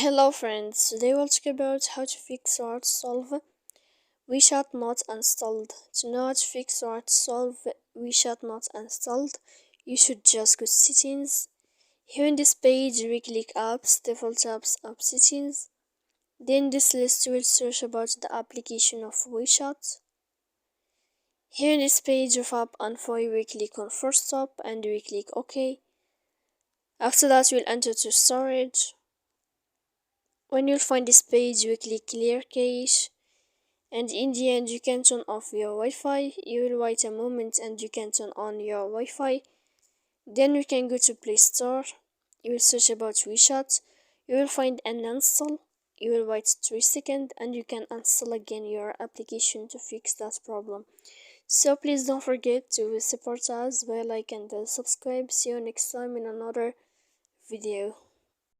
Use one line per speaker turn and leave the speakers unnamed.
Hello friends, today we'll talk about how to fix or to solve WeChat not installed. To know how to fix or to solve WeChat not installed, you should just go settings. Here in this page, we click apps, default apps, app settings. Then this list will search about the application of WeChat. Here in this page of app info, we click on first stop and we click OK. After that, we'll enter to storage. When you'll find this page, we click clear cache, and in the end you can turn off your Wi-Fi. You will wait a moment and you can turn on your Wi-Fi. Then you can go to Play Store. You will search about WeChat. You will find an install. You will wait 3 seconds and you can install again your application to fix that problem. So please don't forget to support us by like and subscribe. See you next time in another video.